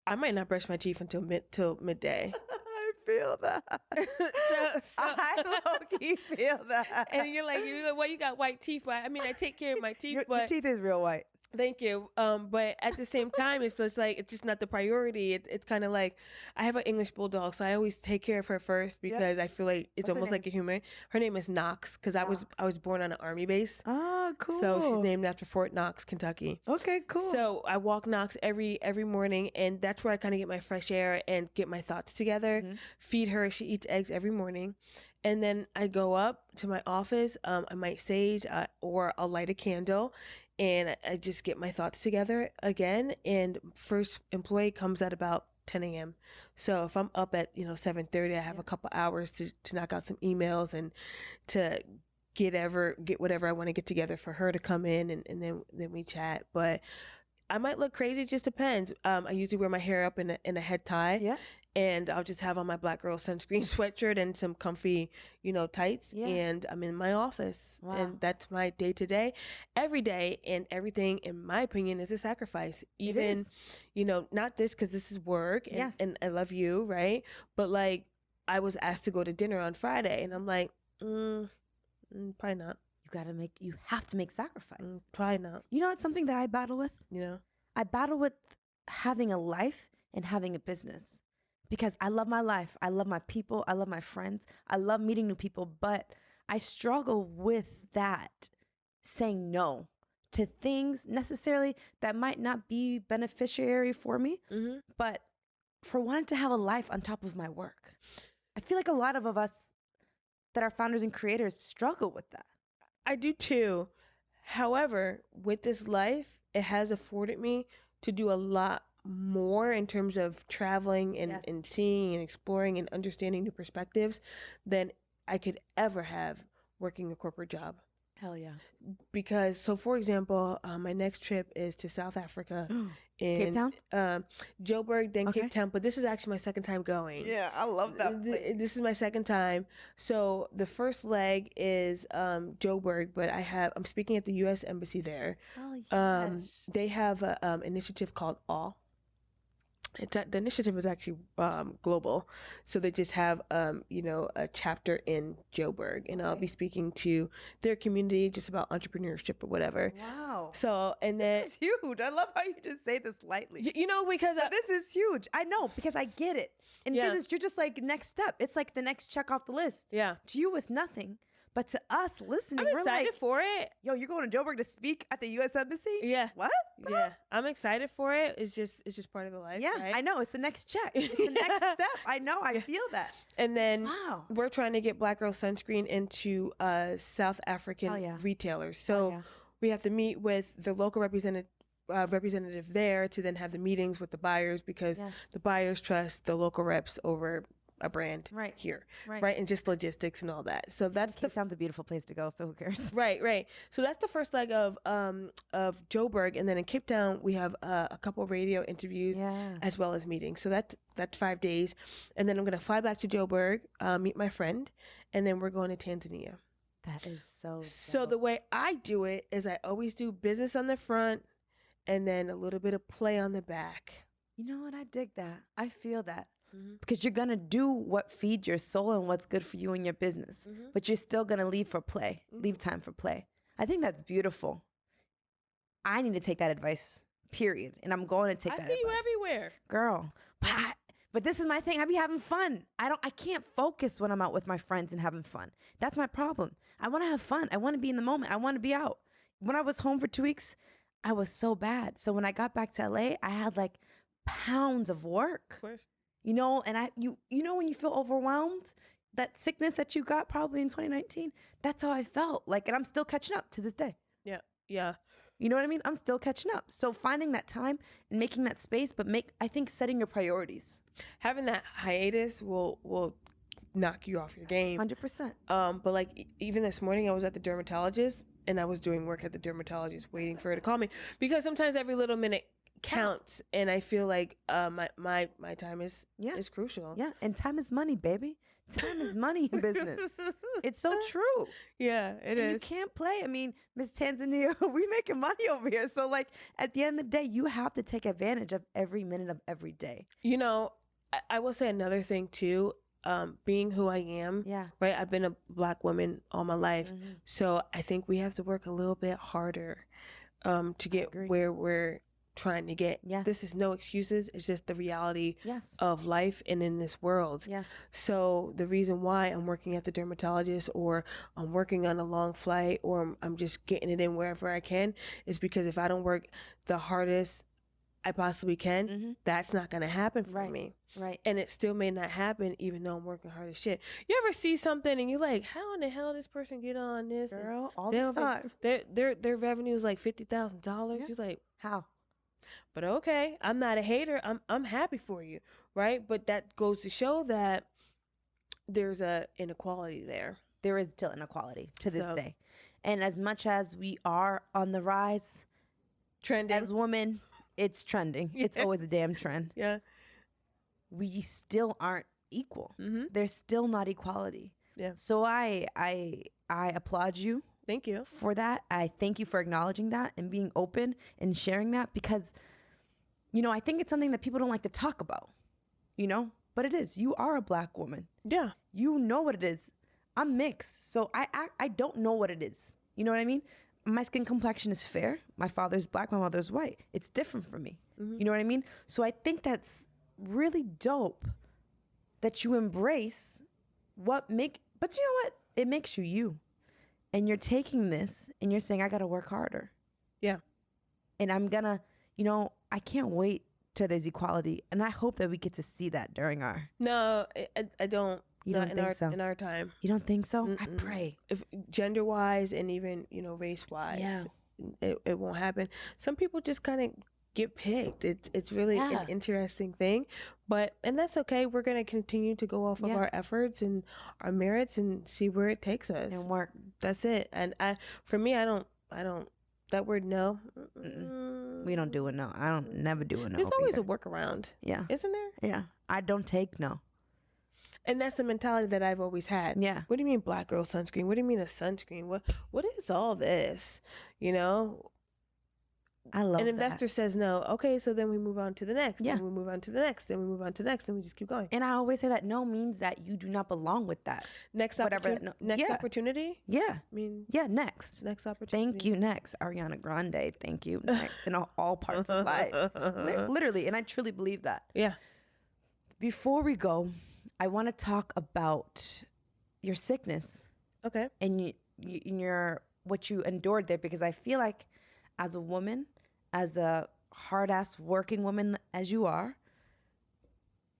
I might not brush my teeth until midday. I feel that. I low-key feel that. And you're like, well, you got white teeth. But I mean, I take care of my teeth. Your teeth is real white. Thank you. But at the same time, it's just like, it's just not the priority. It's kind of like, I have an English bulldog, so I always take care of her first because I feel like it's almost like a human. Her name is Knox because I was born on an army base. Oh, cool. So she's named after Fort Knox, Kentucky. Okay, cool. So I walk Knox every morning, and that's where I kind of get my fresh air and get my thoughts together. Feed her. She eats eggs every morning. And then I go up to my office. I might sage or I'll light a candle, and I just get my thoughts together again. And first employee comes at about 10 a.m. So if I'm up at 7:30, I have a couple hours to knock out some emails and to get whatever I want to get together for her to come in, and then we chat. But I might look crazy. It just depends. I usually wear my hair up in a head tie. Yeah. And I'll just have on my Black Girl Sunscreen sweatshirt and some comfy, tights. Yeah. And I'm in my office. Wow. And that's my day to day. Every day, and everything, in my opinion, is a sacrifice. Even, not this, because this is work. And, yes. And I love you, right? But like, I was asked to go to dinner on Friday, and I'm like, probably not. You have to make sacrifice. Probably not. It's something that I battle with? I battle with having a life and having a business. Because I love my life, I love my people, I love my friends, I love meeting new people, but I struggle with that, saying no to things necessarily that might not be beneficiary for me, but for wanting to have a life on top of my work. I feel like a lot of us that are founders and creators struggle with that. I do too. However, with this life, it has afforded me to do a lot more in terms of traveling and, yes. and seeing and exploring and understanding new perspectives than I could ever have working a corporate job. Hell yeah. Because, so for example, my next trip is to South Africa. In Cape Town? Joburg, then okay. Cape Town. But this is actually my second time going. Yeah, I love that place. This is my second time. So the first leg is Joburg, but I'm speaking at the U.S. Embassy there. Oh, yes. They have an initiative called AWE. The initiative is actually global, so they just have a chapter in Joburg, and okay. I'll be speaking to their community just about entrepreneurship or whatever. Wow! So and then it's huge. I love how you just say this lightly. Because this is huge. I know because I get it. In business, you're just like next step. It's like the next check off the list. Yeah. To you, it's nothing. But to us listening, I'm excited for it. Yo, you're going to Joburg to speak at the U.S. Embassy? Yeah. What? Bro? Yeah. I'm excited for it. It's just part of the life. Yeah, right? I know. It's the next check. It's the next step. I know. I feel that. And then we're trying to get Black Girl Sunscreen into South African retailers. So we have to meet with the local representative there to then have the meetings with the buyers because the buyers trust the local reps over a brand here, right? And just logistics and all that. So that's Cape Town's a beautiful place to go. So who cares? Right. So that's the first leg of Joburg, and then in Cape Town we have a couple of radio interviews as well as meetings. So that's 5 days, and then I'm gonna fly back to Joburg, meet my friend, and then we're going to Tanzania. That is so. So the way I do it is I always do business on the front, and then a little bit of play on the back. You know what? I dig that. I feel that. Mm-hmm. Because you're going to do what feeds your soul and what's good for you in your business. Mm-hmm. But you're still going to leave time for play. I think that's beautiful. I need to take that advice, period. And I'm going to take that advice. I see you everywhere. Girl. But this is my thing. I be having fun. I can't focus when I'm out with my friends and having fun. That's my problem. I want to have fun. I want to be in the moment. I want to be out. When I was home for 2 weeks, I was so bad. So when I got back to LA, I had like pounds of work. Of course. And when you feel overwhelmed, that sickness that you got probably in 2019, that's how I felt. Like, and I'm still catching up to this day. Yeah. You know what I mean? I'm still catching up. So finding that time and making that space, but I think setting your priorities. Having that hiatus will knock you off your game. 100%. But like even this morning, I was at the dermatologist and I was doing work at the dermatologist waiting for her to call me because sometimes every little minute counts, and I feel like my time is crucial. Yeah, and time is money, baby. Time is money in business. It's so true. Yeah, it is. You can't play. I mean, Miss Tanzania, we making money over here. So like at the end of the day, you have to take advantage of every minute of every day. I will say another thing too. Being who I am, right? I've been a Black woman all my life, so I think we have to work a little bit harder to get where we're trying to get. This is no excuses. It's just the reality of life and in this world. So the reason why I'm working at the dermatologist or I'm working on a long flight or I'm just getting it in wherever I can is because if I don't work the hardest I possibly can, that's not going to happen for me. Right. And it still may not happen even though I'm working hard as shit. You ever see something and you're like, how in the hell this person get on this? Girl, all the time. Their revenue is like $50,000. You're like, how? But okay, I'm not a hater. I'm happy for you, right? But that goes to show that there's a inequality there. there is still inequality to this day. And as much as we are on the rise, trending as women, it's trending. Yeah. It's always a damn trend. Yeah. We still aren't equal. Mm-hmm. There's still not equality. Yeah. So I applaud you. Thank you for that. I thank you for acknowledging that and being open and sharing that, because, you know, I think it's something that people don't like to talk about, you know, but it is. You are a Black woman. Yeah. You know what it is. I'm mixed, so I don't know what it is. You know what I mean? My skin complexion is fair. My father's Black, my mother's white. It's different for me. Mm-hmm. You know what I mean? So I think that's really dope that you embrace but you know what? It makes you you. And you're taking this and you're saying, I got to work harder. Yeah. And I'm going to, you know, I can't wait till there's equality. And I hope that we get to see that during our... No, I don't. You don't think so? In our time. You don't think so? Mm-mm. I pray. If gender-wise and even, you know, race-wise, it won't happen. Some people just kind of get picked. It's really an interesting thing. And that's okay. We're going to continue to go off of our efforts and our merits and see where it takes us. And work. That's it. And for me, I don't, that word no. We don't do a no. I don't never do a no. There's always a workaround. Yeah. Isn't there? Yeah. I don't take no. And that's the mentality that I've always had. Yeah. What do you mean Black Girl Sunscreen? What do you mean a sunscreen? What is all this? You know? I love An investor says no. Okay, so then we move on to the next. Yeah. Then we move on to the next. Then we move on to the next. And we just keep going. And I always say that no means that you do not belong with that. Next opportunity? Yeah. I mean, next. Next opportunity. Thank you, next. Ariana Grande, thank you. Next. In all parts of life. Literally. And I truly believe that. Yeah. Before we go, I want to talk about your sickness. Okay. And what you endured there, because I feel like as a woman, as a hard-ass working woman as you are,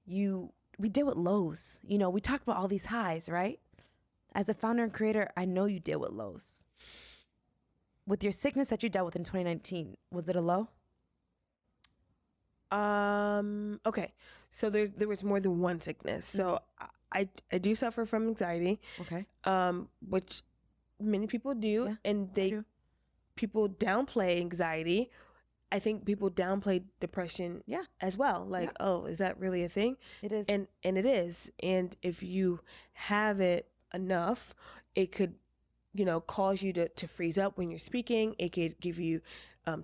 we deal with lows. You know, we talked about all these highs, right? As a founder and creator, I know you deal with lows. With your sickness that you dealt with in 2019, was it a low? Okay. So there was more than one sickness. So I do suffer from anxiety. Okay. Which many people do, and people downplay anxiety. I think people downplay depression as well. Like, oh, is that really a thing? It is. And it is. And if you have it enough, it could, you know, cause you to freeze up when you're speaking. It could give you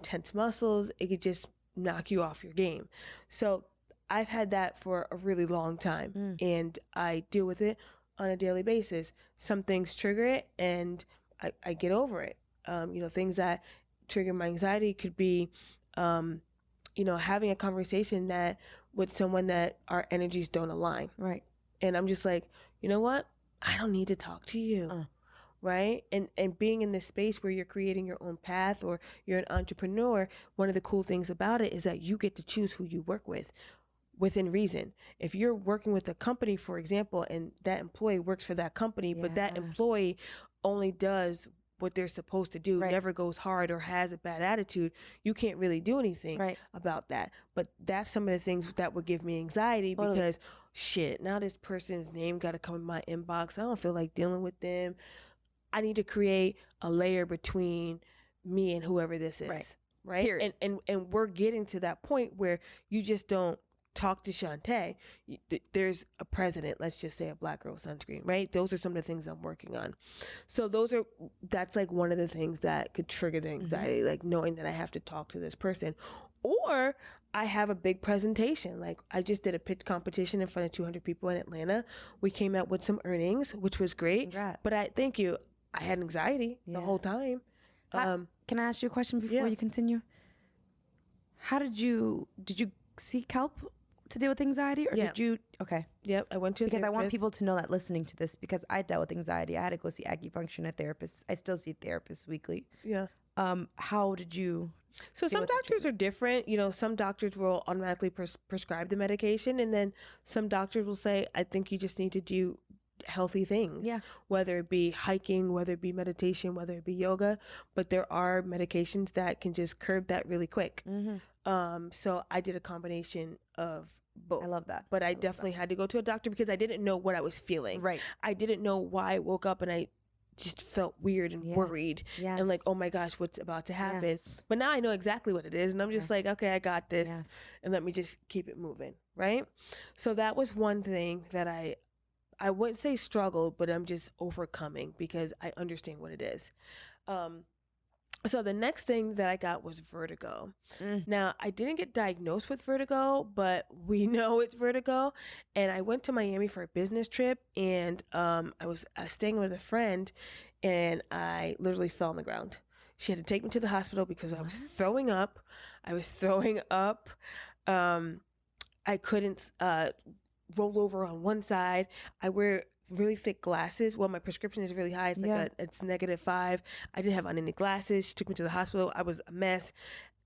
tense muscles. It could just knock you off your game. So I've had that for a really long time, and I deal with it on a daily basis. Some things trigger it, and I get over it. You know, things that trigger my anxiety could be, you know, having a conversation with someone that our energies don't align. Right. And I'm just like, you know what? I don't need to talk to you. Right. And being in this space where you're creating your own path, or you're an entrepreneur, one of the cool things about it is that you get to choose who you work with within reason. If you're working with a company, for example, and that employee works for that company, but that employee only does what they're supposed to do, never goes hard or has a bad attitude, you can't really do anything about that. But that's some of the things that would give me anxiety, because shit, now this person's name got to come in my inbox. I don't feel like dealing with them. I need to create a layer between me and whoever this is. Right. And we're getting to that point where you just don't talk to Shontay. There's a president, let's just say, a Black Girl Sunscreen, right? Those are some of the things I'm working on. So that's like one of the things that could trigger the anxiety, like knowing that I have to talk to this person. Or I have a big presentation. Like, I just did a pitch competition in front of 200 people in Atlanta. We came out with some earnings, which was great. Congrats. But I had anxiety the whole time. Can I ask you a question before you continue? How did you seek help to deal with anxiety, or did you? Okay. Yep. I went to because I want people to know that listening to this, because I dealt with anxiety. I had to go see acupuncture and a therapist. I still see therapists weekly. Yeah. How did you? So some doctors are different. You know, some doctors will automatically prescribe the medication, and then some doctors will say, I think you just need to do healthy things. Yeah. Whether it be hiking, whether it be meditation, whether it be yoga, but there are medications that can just curb that really quick. So I did a combination of both. I love that. But I definitely had to go to a doctor because I didn't know what I was feeling. Right. I didn't know why I woke up and I just felt weird and worried and like, oh my gosh, what's about to happen? Yes. But now I know exactly what it is. And I'm just like, okay, I got this. Yes. And let me just keep it moving. Right. So that was one thing that I wouldn't say struggled, but I'm just overcoming because I understand what it is. So the next thing that I got was vertigo. Now, I didn't get diagnosed with vertigo, but we know it's vertigo. And I went to Miami for a business trip, and I was staying with a friend, and I literally fell on the ground. She had to take me to the hospital because I was throwing up. I couldn't roll over on one side. I wear really thick glasses. Well, my prescription is really high. It's like it's -5. I didn't have on any glasses. She took me to the hospital. I was a mess.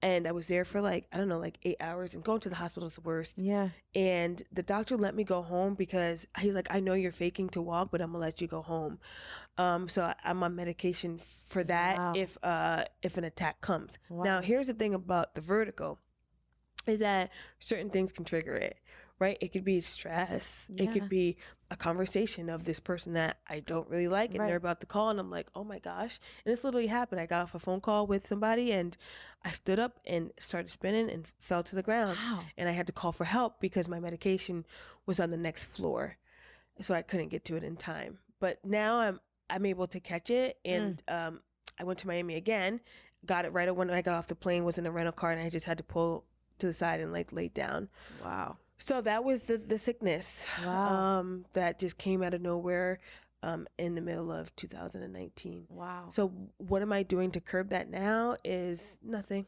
And I was there for like 8 hours, and going to the hospital is the worst. Yeah. And the doctor let me go home because he's like, I know you're faking to walk, but I'm gonna let you go home. So I'm on medication for that if an attack comes. Now, here's the thing about the vertigo is that certain things can trigger it. Right? It could be stress. Yeah. It could be a conversation of this person that I don't really like, and they're about to call, and I'm like, oh my gosh. And this literally happened. I got off a phone call with somebody, and I stood up and started spinning and fell to the ground. Wow. And I had to call for help because my medication was on the next floor. So I couldn't get to it in time. But now I'm able to catch it. And I went to Miami again, got it right when I got off the plane, was in a rental car, and I just had to pull to the side and like lay down. Wow. So that was the sickness that just came out of nowhere in the middle of 2019. Wow. So what am I doing to curb that now is nothing,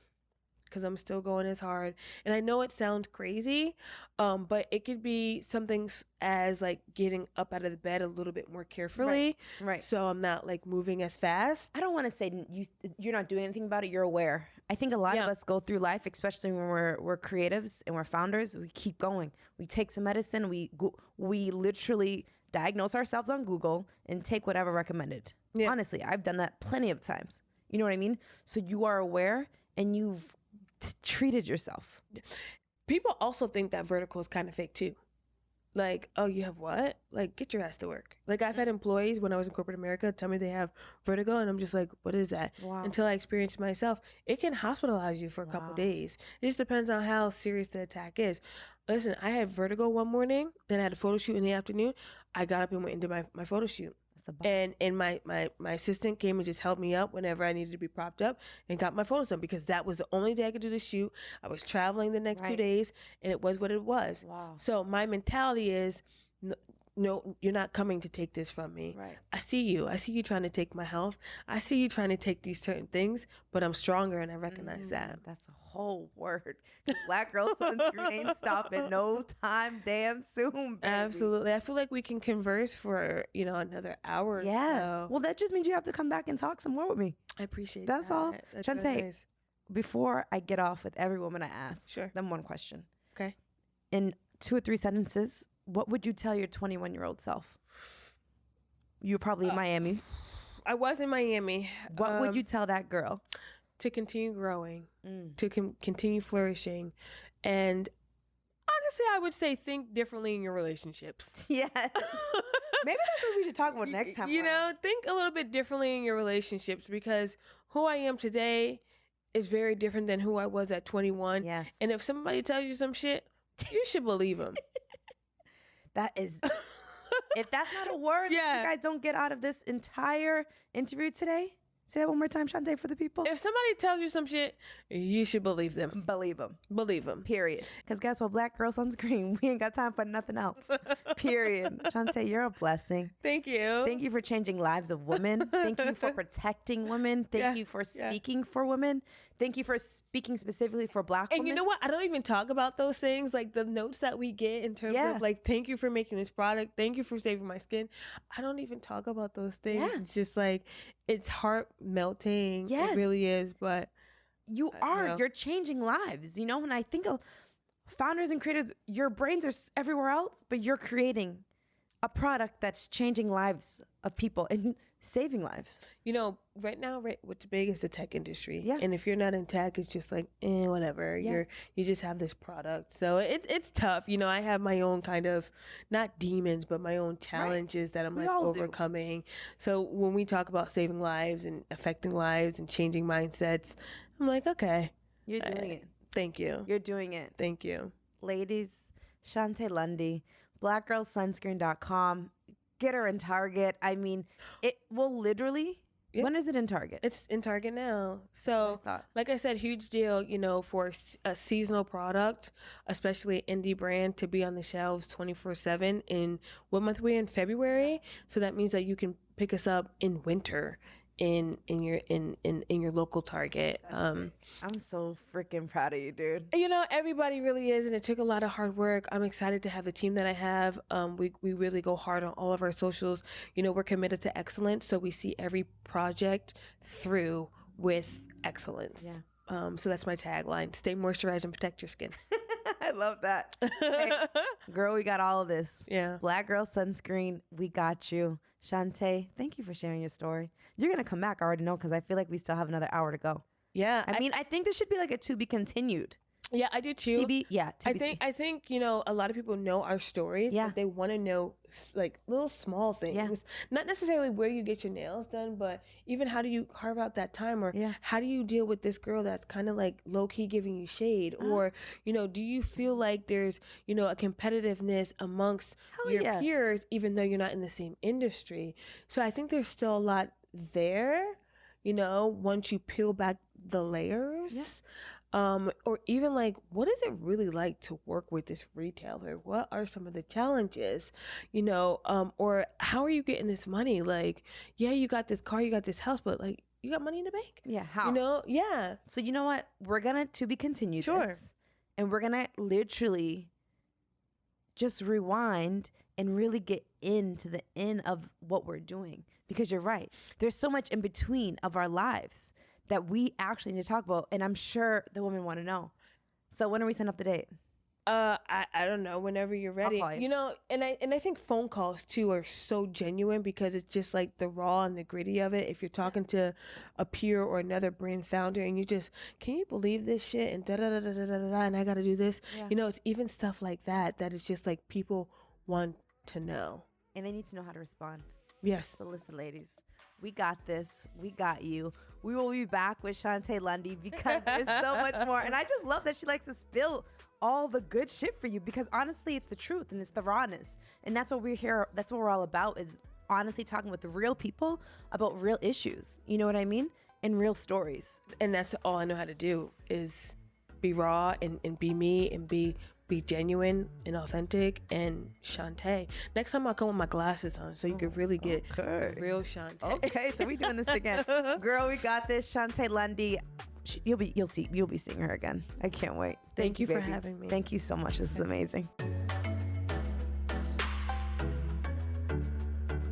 because I'm still going as hard. And I know it sounds crazy, but it could be something as like getting up out of the bed a little bit more carefully. Right. So I'm not like moving as fast. I don't want to say you're not doing anything about it. You're aware. I think a lot of us go through life, especially when we're creatives and we're founders. We keep going. We take some medicine. We literally diagnose ourselves on Google and take whatever recommended. Yeah. Honestly, I've done that plenty of times. You know what I mean? So you are aware and you've treated yourself. People also think that vertigo is kind of fake too. Like, oh, you have what? Like, get your ass to work. Like, I've had employees when I was in corporate America tell me they have vertigo, and I'm just like, what is that? Wow. Until I experienced it myself. It can hospitalize you for a couple days. It just depends on how serious the attack is. Listen, I had vertigo one morning, then I had a photo shoot in the afternoon. I got up and went into my photo shoot. And my assistant came and just helped me up whenever I needed to be propped up and got my photos done, because that was the only day I could do the shoot. I was traveling the next 2 days, and it was what it was. Wow. So my mentality is, no, you're not coming to take this from me. Right. I see you trying to take my health. I see you trying to take these certain things, but I'm stronger, and I recognize that. That's a whole word. Black Girl Sunscreen ain't stopping no time damn soon, baby. Absolutely. I feel like we can converse for, another hour. Yeah. So. Well, that just means you have to come back and talk some more with me. I appreciate that. That's all. Shontay, nice. Before I get off with every woman I ask, them one question. Okay. In 2 or 3 sentences, what would you tell your 21-year-old self? You were probably in Miami. I was in Miami. What would you tell that girl? To continue growing, to continue flourishing. And honestly, I would say think differently in your relationships. Yes. Maybe that's what we should talk about next time. Think a little bit differently in your relationships, because who I am today is very different than who I was at 21. Yes. And if somebody tells you some shit, you should believe them. That is, if that's not a word that you guys don't get out of this entire interview today, say that one more time, Shontay, for the people. If somebody tells you some shit, you should believe them. Believe them. Believe them. Period. Because guess what? Black Girl Sunscreen. We ain't got time for nothing else. Period. Shontay, you're a blessing. Thank you. Thank you for changing lives of women. Thank you for protecting women. Thank you for speaking for women. Thank you for speaking specifically for Black women. And you know what? I don't even talk about those things, like the notes that we get in terms of like, thank you for making this product. Thank you for saving my skin. I don't even talk about those things. Yeah. It's just like, it's heart melting. Yes. It really is. But you're changing lives. When I think of founders and creators, your brains are everywhere else, but you're creating a product that's changing lives of people and saving lives. Right now, what's big is the tech industry. Yeah. And if you're not in tech, it's just like, whatever. Yeah. You just have this product. So it's tough. I have my own kind of, not demons, but my own challenges that I'm overcoming. Do. So when we talk about saving lives and affecting lives and changing mindsets, I'm like, okay. You're doing it. Thank you. You're doing it. Thank you. Ladies, Shontay Lundy, blackgirlsunscreen.com. Get her in Target. I mean, it will literally... Yep. When is it in Target? It's in Target now. So, like I said, huge deal, for a seasonal product, especially indie brand, to be on the shelves 24/7. In what month we're in? February. So that means that you can pick us up in winter in your local Target. I'm so freaking proud of you, dude. Everybody really is, and it took a lot of hard work. I'm excited to have the team that I have. We really go hard on all of our socials. We're committed to excellence, so we see every project through with excellence. Yeah. So that's my tagline: stay moisturized and protect your skin. I love that. Hey, girl, we got all of this. Yeah. Black Girl Sunscreen, we got you. Shontay, thank you for sharing your story. You're going to come back, I already know, because I feel like we still have another hour to go. Yeah. I think this should be like a to be continued. Yeah, I do too. TBC. I think a lot of people know our stories. Yeah. But they want to know like little small things. Yeah. Not necessarily where you get your nails done, but even how do you carve out that time, or how do you deal with this girl that's kind of like low key giving you shade, or do you feel like there's a competitiveness amongst your peers, even though you're not in the same industry. So I think there's still a lot there. Once you peel back the layers. Yeah. Or even like, what is it really like to work with this retailer? What are some of the challenges, or how are you getting this money? Like, you got this car, you got this house, but like, you got money in the bank? Yeah. How? Yeah. So you know what? We're going to be continued. Sure. This, and we're going to literally just rewind and really get into the end of what we're doing, because you're right. There's so much in between of our lives that we actually need to talk about, and I'm sure the women want to know. So when are we setting up the date? I don't know. Whenever you're ready, I'll call you. And I think phone calls too are so genuine, because it's just like the raw and the gritty of it. If you're talking to a peer or another brand founder, and you just, can you believe this shit, and da da da da da da da, and I got to do this. Yeah. It's even stuff like that is just like people want to know, and they need to know how to respond. Yes. So listen, ladies, we got this. We got you. We will be back with Shontay Lundy, because there's so much more. And I just love that she likes to spill all the good shit for you, because honestly, it's the truth and it's the rawness. And that's what we're here. That's what we're all about, is honestly talking with the real people about real issues. You know what I mean? And real stories. And that's all I know how to do, is be raw and be me and be genuine and authentic and Shontay. Next time I'll come with my glasses on, so you can really get real Shontay. Okay, so we doing this again. Girl, we got this. Shontay Lundy. You'll be seeing her again. I can't wait. Thank you for having me. Thank you so much. This is amazing.